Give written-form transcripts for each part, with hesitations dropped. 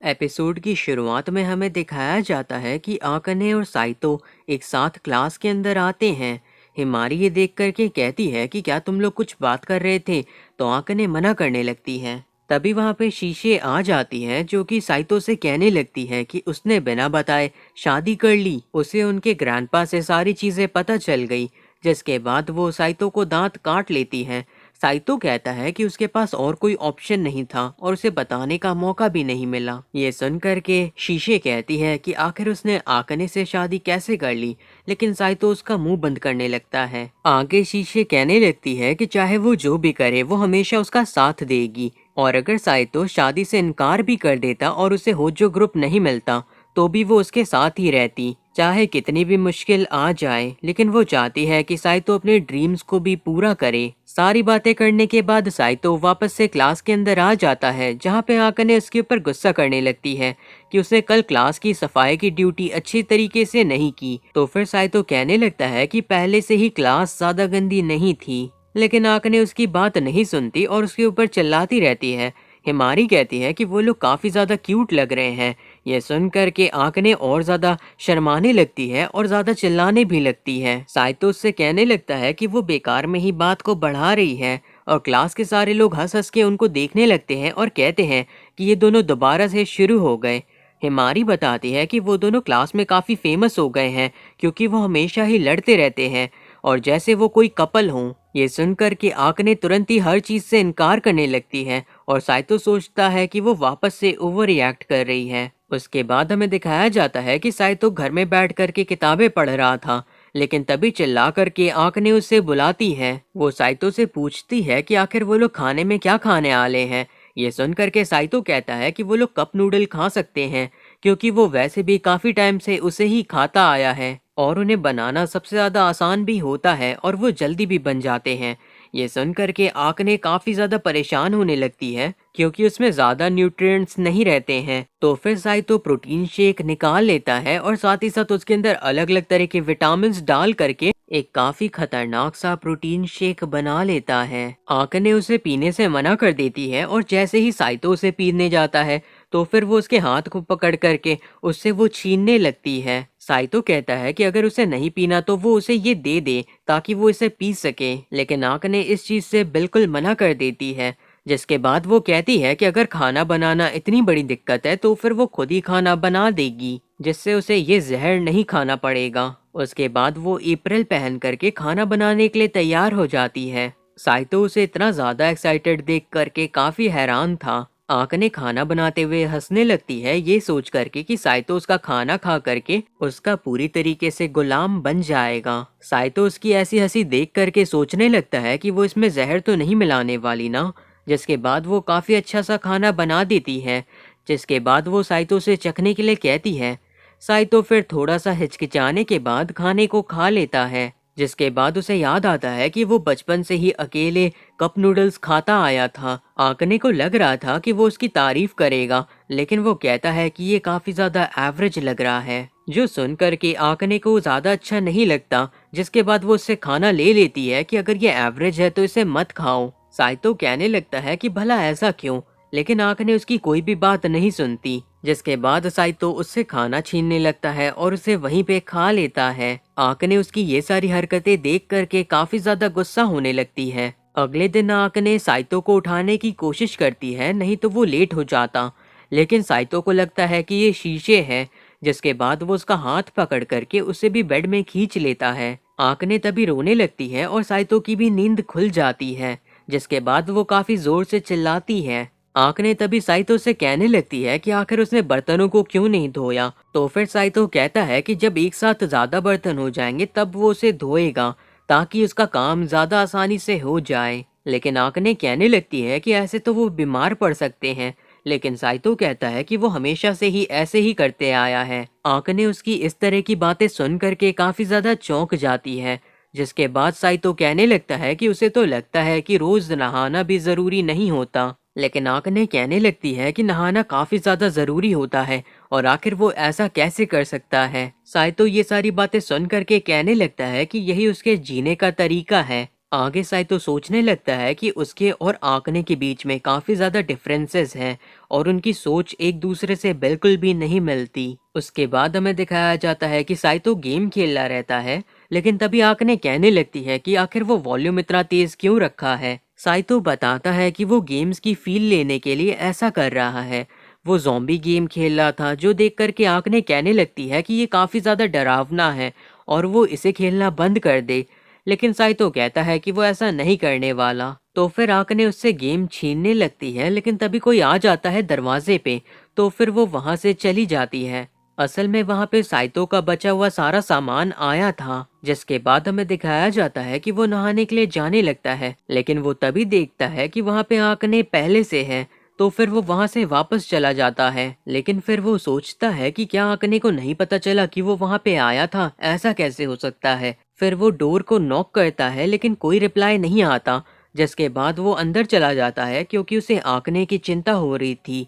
Episode की शुरुआत में हमें दिखाया जाता है कि आकने और साइतो एक साथ क्लास के अंदर आते हैं। हिमारी ये देख करके कहती है कि क्या तुम लोग कुछ बात कर रहे थे, तो आकने मना करने लगती है। तभी वहाँ पे शीशे आ जाती है जो कि साइतो से कहने लगती है कि उसने बिना बताए शादी कर ली। उसे उनके ग्रैंडपा से सारी चीज़ें पता चल गई, जिसके बाद वो साइतो को दांत काट लेती है। साइतो कहता है कि उसके पास और कोई ऑप्शन नहीं था और उसे बताने का मौका भी नहीं मिला। ये सुनकर के शीशे कहती है कि आखिर उसने आकने से शादी कैसे कर ली, लेकिन साइतो उसका मुंह बंद करने लगता है। आगे शीशे कहने लगती है कि चाहे वो जो भी करे वो हमेशा उसका साथ देगी, और अगर साइतो शादी से इनकार भी कर देता और उसे होजो ग्रुप नहीं मिलता तो भी वो उसके साथ ही रहती, चाहे कितनी भी मुश्किल आ जाए। लेकिन वो चाहती है कि साइतो अपने ड्रीम्स को भी पूरा करे। सारी बातें करने के बाद साइतो वापस से क्लास के अंदर आ जाता है, जहाँ पे आकने उसके ऊपर गुस्सा करने लगती है कि उसने कल क्लास की सफाई की ड्यूटी अच्छी तरीके से नहीं की। तो फिर साइतो कहने लगता है कि पहले से ही क्लास ज्यादा गंदी नहीं थी, लेकिन आकने उसकी बात नहीं सुनती और उसके ऊपर चिल्लाती रहती है। हिमारी कहती है कि वो लोग काफी ज्यादा क्यूट लग रहे हैं। ये सुनकर के आकने और ज्यादा शर्माने लगती है और ज्यादा चिल्लाने भी लगती है। साइतो उससे कहने लगता है कि वो बेकार में ही बात को बढ़ा रही है, और क्लास के सारे लोग हंस हंस के उनको देखने लगते हैं और कहते हैं कि ये दोनों दोबारा से शुरू हो गए। हिमारी बताती है कि वो दोनों क्लास में काफी फेमस हो गए हैं क्योंकि वो हमेशा ही लड़ते रहते हैं और जैसे वो कोई कपल हों। ये सुनकर के आकने तुरंत ही हर चीज से इनकार करने लगती है और साइतो सोचता है कि वो वापस से ओवर रिएक्ट कर रही है। उसके बाद हमें दिखाया जाता है कि साइतो घर में बैठ करके किताबें पढ़ रहा था, लेकिन तभी चिल्ला करके आकने उसे बुलाती है। वो साइतो से पूछती है कि आखिर वो लोग खाने में क्या खाने वाले हैं। ये सुनकर के साइतो कहता है कि वो लोग कप नूडल खा सकते हैं क्योंकि वो वैसे भी काफी टाइम से उसे ही खाता आया है और उन्हें बनाना सबसे ज्यादा आसान भी होता है और वो जल्दी भी बन जाते हैं। ये सुनकर के आकने काफी ज्यादा परेशान होने लगती है क्योंकि उसमें ज्यादा न्यूट्रिएंट्स नहीं रहते हैं। तो फिर साइतो प्रोटीन शेक निकाल लेता है और साथ ही साथ उसके अंदर अलग अलग तरह के विटामिन डाल करके एक काफी खतरनाक सा प्रोटीन शेक बना लेता है। आकने उसे पीने से मना कर देती है और जैसे ही साइतो उसे पीने जाता है तो फिर वो उसके हाथ को पकड़ करके उससे वो छीनने लगती है। साइतो कहता है कि अगर उसे नहीं पीना तो वो उसे ये दे दे ताकि वो इसे पी सके, लेकिन आकने इस चीज से बिल्कुल मना कर देती है। जिसके बाद वो कहती है कि अगर खाना बनाना इतनी बड़ी दिक्कत है तो फिर वो खुद ही खाना बना देगी, जिससे उसे ये जहर नहीं खाना पड़ेगा। उसके बाद वो अप्रैल पहन करके खाना बनाने के लिए तैयार हो जाती है। साइतो उसे इतना ज्यादा एक्साइटेड देख करके काफी हैरान था। आकने खाना बनाते हुए हंसने लगती है ये सोच करके कि साइतो उसका खाना खा करके उसका पूरी तरीके से गुलाम बन जाएगा। साइतो उसकी ऐसी हंसी देख करके सोचने लगता है कि वो इसमें जहर तो नहीं मिलाने वाली ना। जिसके बाद वो काफी अच्छा सा खाना बना देती है, जिसके बाद वो साइतो से चखने के लिए कहती है। साइतो फिर थोड़ा सा हिचकिचाने के बाद खाने को खा लेता है, जिसके बाद उसे याद आता है कि वो बचपन से ही अकेले कप नूडल्स खाता आया था। आकने को लग रहा था कि वो उसकी तारीफ करेगा, लेकिन वो कहता है कि ये काफी ज्यादा एवरेज लग रहा है, जो सुन करके आकने को ज्यादा अच्छा नहीं लगता। जिसके बाद वो उससे खाना ले लेती है कि अगर ये एवरेज है तो इसे मत खाओ। साइतो कहने लगता है कि भला ऐसा क्यों, लेकिन आकने उसकी कोई भी बात नहीं सुनती। जिसके बाद साइतो उससे खाना छीनने लगता है और उसे वहीं पे खा लेता है। आकने उसकी ये सारी हरकतें देख करके काफी ज्यादा गुस्सा होने लगती है। अगले दिन आकने साइतो को उठाने की कोशिश करती है, नहीं तो वो लेट हो जाता, लेकिन साइतो को लगता है कि ये शीशे है। जिसके बाद वो उसका हाथ पकड़ करके उसे भी बेड में खींच लेता है। आकने तभी रोने लगती है और साइतो की भी नींद खुल जाती है। जिसके बाद वो काफी जोर से चिल्लाती है। आकने तभी साइतो से कहने लगती है कि आखिर उसने बर्तनों को क्यों नहीं धोया। तो फिर साइतो कहता है कि जब एक साथ ज्यादा बर्तन हो जाएंगे तब वो उसे धोएगा ताकि उसका काम ज्यादा आसानी से हो जाए। लेकिन आकने कहने लगती है कि ऐसे तो वो बीमार पड़ सकते हैं, लेकिन साइतो कहता है कि वो हमेशा से ही ऐसे ही करते आया है। आकने उसकी इस तरह की बातें सुन करके काफी ज्यादा चौंक जाती है। जिसके बाद साइतो कहने लगता है कि उसे तो लगता है कि रोज नहाना भी जरूरी नहीं होता, लेकिन आकने कहने लगती है कि नहाना काफी ज्यादा जरूरी होता है और आखिर वो ऐसा कैसे कर सकता है। साइतो ये सारी बातें सुन करके कहने लगता है कि यही उसके जीने का तरीका है। आगे साइतो सोचने लगता है कि उसके और आंकने के बीच में काफी ज्यादा डिफरेंसेस हैं और उनकी सोच एक दूसरे से बिल्कुल भी नहीं मिलती। उसके बाद हमें दिखाया जाता है कि साइतो गेम खेलता रहता है, लेकिन तभी आंकने कहने लगती है कि आखिर वो वॉल्यूम इतना तेज क्यों रखा है। साइतो बताता है कि वो गेम्स की फील लेने के लिए ऐसा कर रहा है। वो ज़ॉम्बी गेम खेल रहा था जो देख करके आंकने कहने लगती है कि ये काफी ज्यादा डरावना है और वो इसे खेलना बंद कर दे। लेकिन साइतो कहता है कि वो ऐसा नहीं करने वाला। तो फिर आंकने उससे गेम छीनने लगती है, लेकिन तभी कोई आ जाता है दरवाजे पे। तो फिर वो वहां से चली जाती है। असल में वहां पे साइतो का बचा हुआ सारा सामान आया था, जिसके बाद हमें दिखाया जाता है कि वो नहाने के लिए जाने लगता है, लेकिन वो तभी देखता है कि वहां पे आंकने पहले से है। तो फिर वो वहां से वापस चला जाता है, लेकिन फिर वो सोचता है कि क्या आंकने को नहीं पता चला कि वो वहां पे आया था, ऐसा कैसे हो सकता है। फिर वो डोर को नॉक करता है, लेकिन कोई रिप्लाई नहीं आता। जिसके बाद वो अंदर चला जाता है क्योंकि उसे आंकने की चिंता हो रही थी।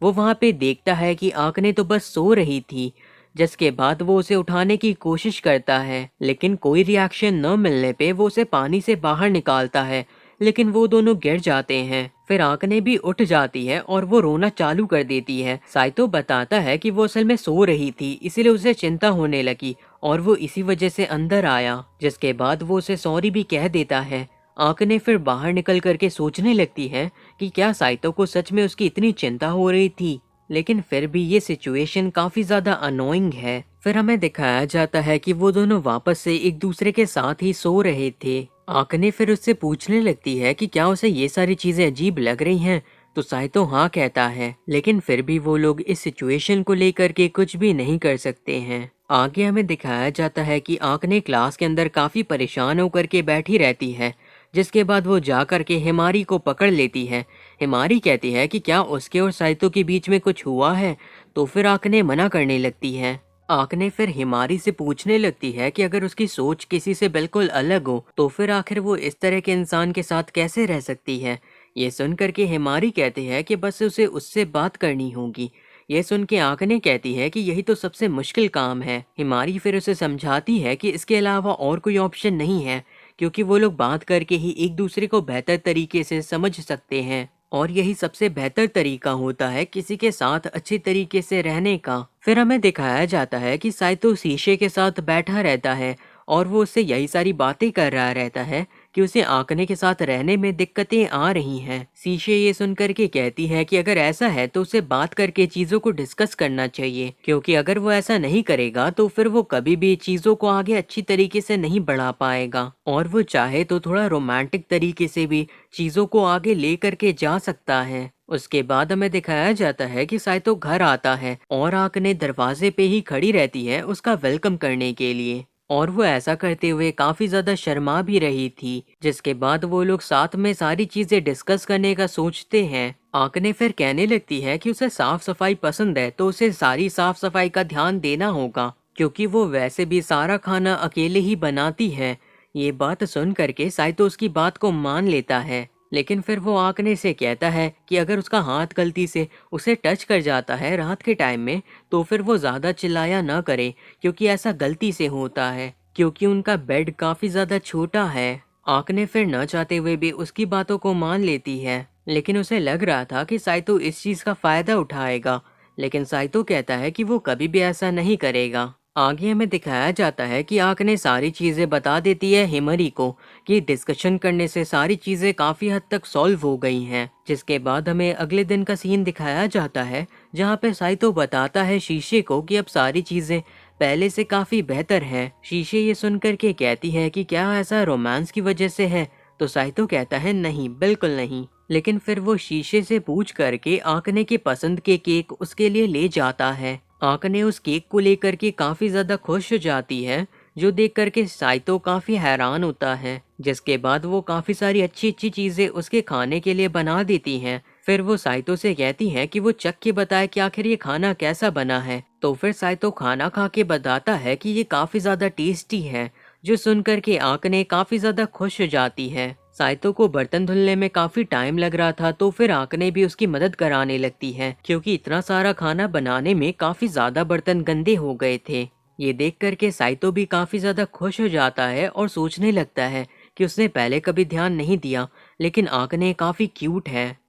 वो वहां पे देखता है कि आंकने तो बस सो रही थी। जिसके बाद वो उसे उठाने की कोशिश करता है, लेकिन कोई रिएक्शन न मिलने पे वो उसे पानी से बाहर निकालता है, लेकिन वो दोनों गिर जाते हैं। फिर आंकने भी उठ जाती है और वो रोना चालू कर देती है। साइतो बताता है कि वो असल में सो रही थी, इसीलिए उसे चिंता होने लगी और वो इसी वजह से अंदर आया। जिसके बाद वो उसे सॉरी भी कह देता है। आंकने फिर बाहर निकल करके सोचने लगती है कि क्या साइतो को सच में उसकी इतनी चिंता हो रही थी। लेकिन फिर भी ये सिचुएशन काफी ज्यादा अनोइंग है। फिर हमें दिखाया जाता है कि वो दोनों वापस से एक दूसरे के साथ ही सो रहे थे। आंकने फिर उससे पूछने लगती है कि क्या उसे ये सारी चीजें अजीब लग रही हैं। तो साइतो हाँ कहता है, लेकिन फिर भी वो लोग इस सिचुएशन को लेकर के कुछ भी नहीं कर सकते हैं। आगे हमें दिखाया जाता है कि आंकने क्लास के अंदर काफी परेशान होकर के बैठी रहती है। जिसके बाद वो जा करके हिमारी को पकड़ लेती है। हिमारी कहती है कि क्या उसके और साइतो के बीच में कुछ हुआ है। तो फिर आंकने मना करने लगती है। आंकने फिर हिमारी से पूछने लगती है कि अगर उसकी सोच किसी से बिल्कुल अलग हो तो फिर आखिर वो इस तरह के इंसान के साथ कैसे रह सकती है। ये सुन करके हिमारी कहती है कि बस उसे उससे बात करनी होगी। ये सुन के आंकने कहती है कि यही तो सबसे मुश्किल काम है। हिमारी फिर उसे समझाती है कि इसके अलावा और कोई ऑप्शन नहीं है, क्योंकि वो लोग बात करके ही एक दूसरे को बेहतर तरीके से समझ सकते हैं और यही सबसे बेहतर तरीका होता है किसी के साथ अच्छी तरीके से रहने का। फिर हमें दिखाया जाता है कि साइतो शीशे के साथ बैठा रहता है और वो उससे यही सारी बातें कर रहा रहता है कि उसे आंकने के साथ रहने में दिक्कतें आ रही हैं। शीशे ये सुनकर के कहती है कि अगर ऐसा है तो उसे बात करके चीजों को डिस्कस करना चाहिए, क्योंकि अगर वो ऐसा नहीं करेगा तो फिर वो कभी भी चीजों को आगे अच्छी तरीके से नहीं बढ़ा पाएगा और वो चाहे तो थोड़ा रोमांटिक तरीके से भी चीजों को आगे ले करके जा सकता है। उसके बाद हमें दिखाया जाता है कि साइतो घर आता है और आंकने दरवाजे पे ही खड़ी रहती है उसका वेलकम करने के लिए, और वो ऐसा करते हुए काफी ज्यादा शर्मा भी रही थी। जिसके बाद वो लोग साथ में सारी चीजें डिस्कस करने का सोचते हैं। आंकने फिर कहने लगती है कि उसे साफ सफाई पसंद है तो उसे सारी साफ सफाई का ध्यान देना होगा, क्योंकि वो वैसे भी सारा खाना अकेले ही बनाती है। ये बात सुन करके साइतो उसकी बात को मान लेता है, लेकिन फिर वो आंकने से कहता है कि अगर उसका हाथ गलती से उसे टच कर जाता है रात के टाइम में तो फिर वो ज्यादा चिल्लाया न करे, क्योंकि ऐसा गलती से होता है, क्योंकि उनका बेड काफी ज्यादा छोटा है। आंकने फिर न चाहते हुए भी उसकी बातों को मान लेती है, लेकिन उसे लग रहा था कि साइतो इस चीज का फायदा उठाएगा, लेकिन साइतो कहता है कि वो कभी भी ऐसा नहीं करेगा। आगे हमें दिखाया जाता है कि आंकने सारी चीजें बता देती है हिमरी को कि डिस्कशन करने से सारी चीजें काफी हद तक सॉल्व हो गई हैं। जिसके बाद हमें अगले दिन का सीन दिखाया जाता है, जहाँ पे साइतो बताता है शीशे को कि अब सारी चीजें पहले से काफी बेहतर है। शीशे ये सुनकर के कहती है कि क्या ऐसा रोमांस की वजह से है। तो साइतो कहता है नहीं, बिल्कुल नहीं। लेकिन फिर वो शीशे से पूछ करके आंकने के पसंद के केक उसके लिए ले जाता है। आंकने उस केक को लेकर के काफी ज्यादा खुश हो जाती है, जो देख करके साइतो काफी हैरान होता है। जिसके बाद वो काफी सारी अच्छी अच्छी चीजें उसके खाने के लिए बना देती हैं। फिर वो साइतो से कहती है कि वो चख के बताए कि आखिर ये खाना कैसा बना है। तो फिर साइतो खाना खा के बताता है कि ये काफी ज्यादा टेस्टी है, जो सुनकर के आंकने काफी ज्यादा खुश हो जाती है। साइतो को बर्तन धुलने में काफी टाइम लग रहा था, तो फिर आंकने भी उसकी मदद कराने लगती है, क्योंकि इतना सारा खाना बनाने में काफी ज्यादा बर्तन गंदे हो गए थे। ये देख करके साइतो भी काफी ज्यादा खुश हो जाता है और सोचने लगता है कि उसने पहले कभी ध्यान नहीं दिया, लेकिन आंकने काफ़ी क्यूट है।